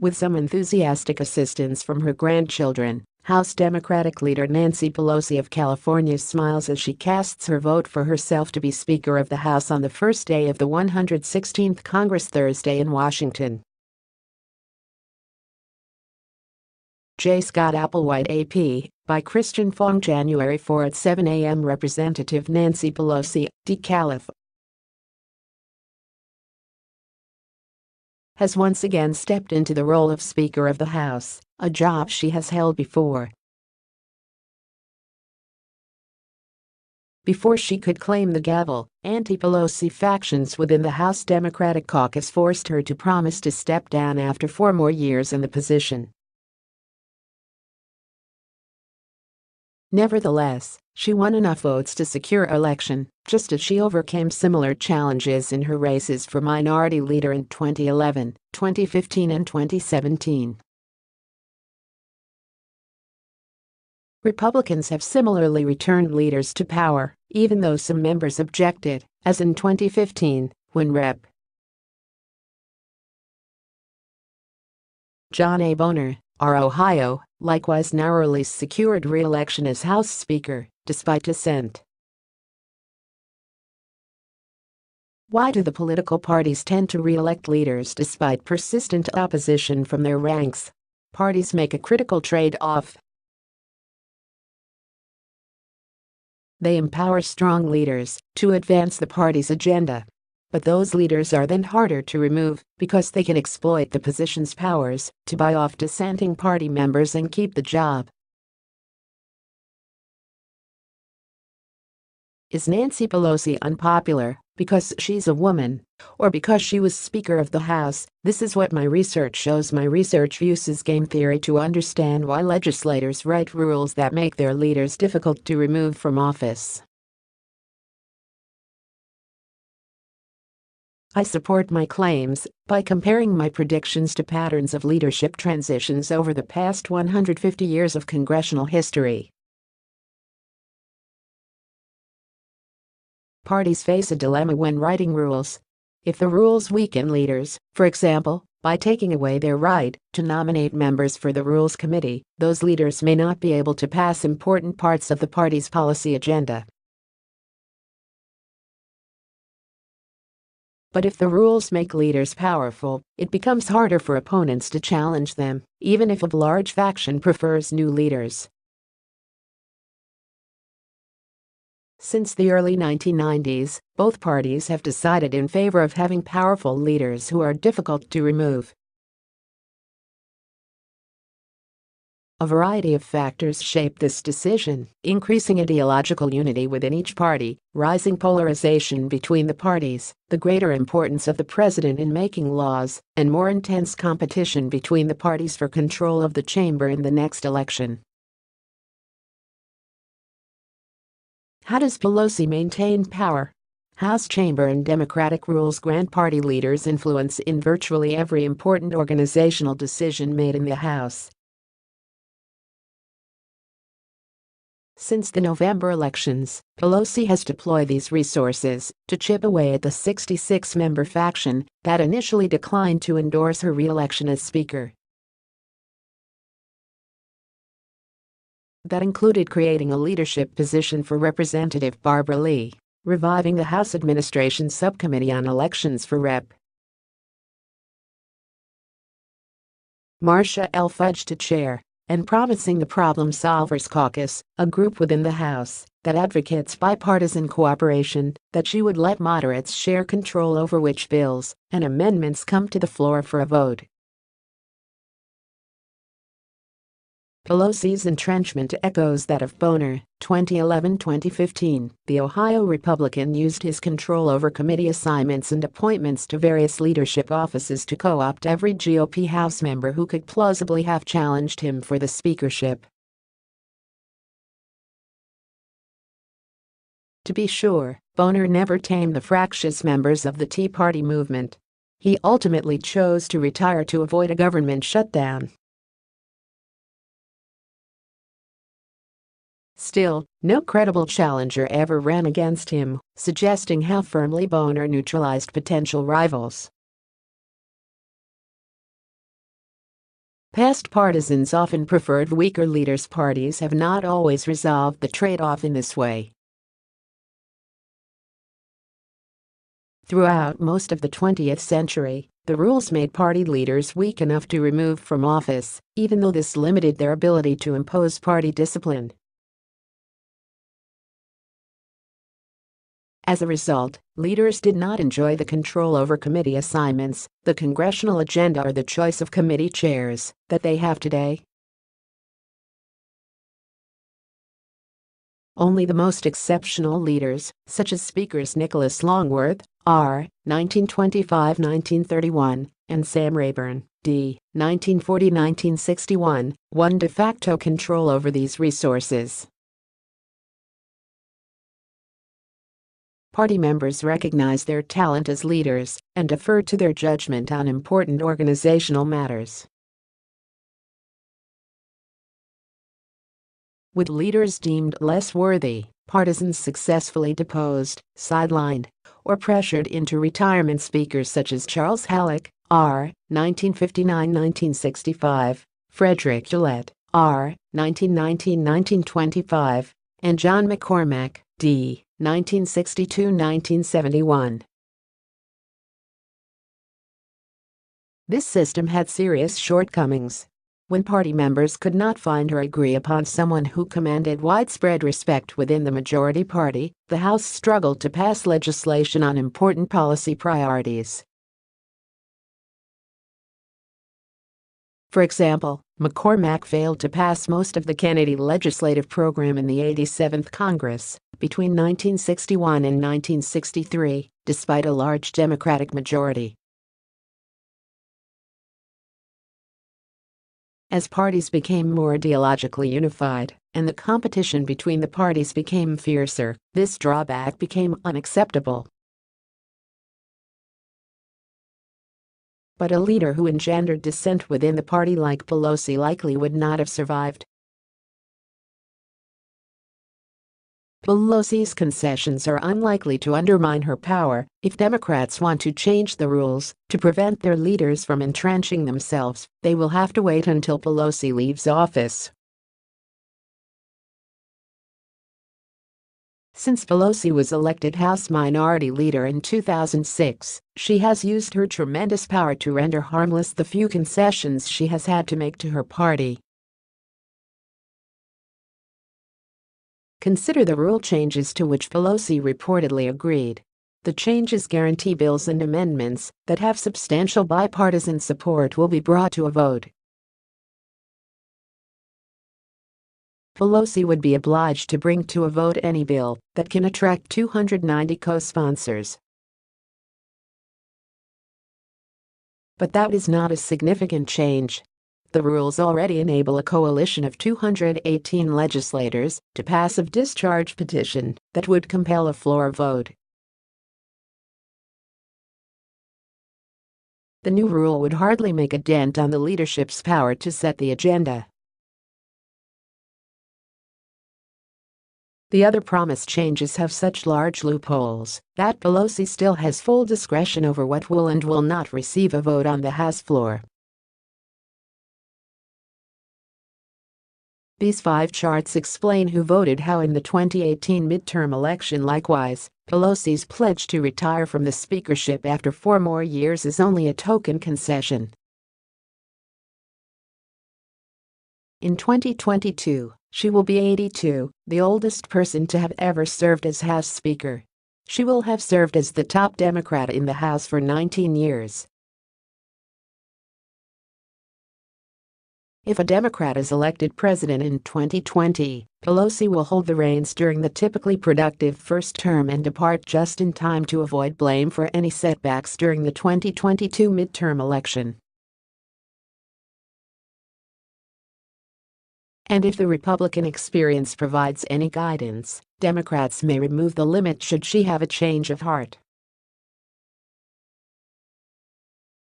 With some enthusiastic assistance from her grandchildren, House Democratic leader Nancy Pelosi of California smiles as she casts her vote for herself to be Speaker of the House on the first day of the 116th Congress Thursday in Washington. J. Scott Applewhite AP, by Christian Fong January 4 at 7 a.m. Representative Nancy Pelosi, D-Calif, has once again stepped into the role of Speaker of the House, a job she has held before. Before she could claim the gavel, anti-Pelosi factions within the House Democratic Caucus forced her to promise to step down after 4 more years in the position. Nevertheless, she won enough votes to secure election, just as she overcame similar challenges in her races for minority leader in 2011, 2015 and 2017. Republicans have similarly returned leaders to power, even though some members objected, as in 2015, when Rep. John A. Boehner, R. Ohio, likewise narrowly secured re-election as House Speaker, despite dissent. Why do the political parties tend to re-elect leaders despite persistent opposition from their ranks? Parties make a critical trade-off. They empower strong leaders to advance the party's agenda. But those leaders are then harder to remove because they can exploit the position's powers to buy off dissenting party members and keep the job. Is Nancy Pelosi unpopular because she's a woman or because she was Speaker of the House? This is what my research shows. My research uses game theory to understand why legislators write rules that make their leaders difficult to remove from office. I support my claims by comparing my predictions to patterns of leadership transitions over the past 150 years of congressional history. Parties face a dilemma when writing rules. If the rules weaken leaders, for example, by taking away their right to nominate members for the Rules Committee, those leaders may not be able to pass important parts of the party's policy agenda. But if the rules make leaders powerful, it becomes harder for opponents to challenge them, even if a large faction prefers new leaders. Since the early 1990s, both parties have decided in favor of having powerful leaders who are difficult to remove. A variety of factors shape this decision: increasing ideological unity within each party, rising polarization between the parties, the greater importance of the president in making laws, and more intense competition between the parties for control of the chamber in the next election. How does Pelosi maintain power? House chamber and Democratic rules grant party leaders influence in virtually every important organizational decision made in the House. Since the November elections, Pelosi has deployed these resources to chip away at the 66-member faction that initially declined to endorse her re-election as Speaker. That included creating a leadership position for Representative Barbara Lee, reviving the House Administration Subcommittee on Elections for Rep. Marcia L. Fudge to chair, and promising the Problem Solvers Caucus, a group within the House that advocates bipartisan cooperation, that she would let moderates share control over which bills and amendments come to the floor for a vote. Pelosi's entrenchment echoes that of Boehner, 2011-2015. The Ohio Republican used his control over committee assignments and appointments to various leadership offices to co-opt every GOP House member who could plausibly have challenged him for the speakership. To be sure, Boehner never tamed the fractious members of the Tea Party movement. He ultimately chose to retire to avoid a government shutdown. Still, no credible challenger ever ran against him, suggesting how firmly Boehner neutralized potential rivals. Past partisans often preferred weaker leaders. Parties have not always resolved the trade-off in this way. Throughout most of the 20th century, the rules made party leaders weak enough to remove from office, even though this limited their ability to impose party discipline. As a result, leaders did not enjoy the control over committee assignments, the congressional agenda, or the choice of committee chairs that they have today. Only the most exceptional leaders, such as Speakers Nicholas Longworth, R. 1925-1931, and Sam Rayburn, D. 1940-1961, won de facto control over these resources. Party members recognized their talent as leaders and deferred to their judgment on important organizational matters. With leaders deemed less worthy, partisans successfully deposed, sidelined, or pressured into retirement. Speakers such as Charles Halleck, R. 1959-1965, Frederick Gillette, R. 1919-1925, and John McCormack, D. 1962-1971. This system had serious shortcomings. When party members could not find or agree upon someone who commanded widespread respect within the majority party, the House struggled to pass legislation on important policy priorities. For example, McCormack failed to pass most of the Kennedy legislative program in the 87th Congress between 1961 and 1963, despite a large Democratic majority. As parties became more ideologically unified and the competition between the parties became fiercer, this drawback became unacceptable. But a leader who engendered dissent within the party like Pelosi likely would not have survived. Pelosi's concessions are unlikely to undermine her power. If Democrats want to change the rules to prevent their leaders from entrenching themselves, they will have to wait until Pelosi leaves office. Since Pelosi was elected House Minority Leader in 2006, she has used her tremendous power to render harmless the few concessions she has had to make to her party. Consider the rule changes to which Pelosi reportedly agreed. The changes guarantee bills and amendments that have substantial bipartisan support will be brought to a vote. Pelosi would be obliged to bring to a vote any bill that can attract 290 co-sponsors. But that is not a significant change. The rules already enable a coalition of 218 legislators to pass a discharge petition that would compel a floor vote. The new rule would hardly make a dent on the leadership's power to set the agenda. The other promised changes have such large loopholes that Pelosi still has full discretion over what will and will not receive a vote on the House floor. These 5 charts explain who voted how in the 2018 midterm election. Likewise, Pelosi's pledge to retire from the speakership after 4 more years is only a token concession. In 2022, she will be 82, the oldest person to have ever served as House Speaker. She will have served as the top Democrat in the House for 19 years. If a Democrat is elected president in 2020, Pelosi will hold the reins during the typically productive first term and depart just in time to avoid blame for any setbacks during the 2022 midterm election. And if the Republican experience provides any guidance, Democrats may remove the limit should she have a change of heart.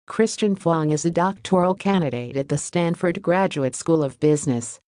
Christian Fong is a doctoral candidate at the Stanford Graduate School of Business.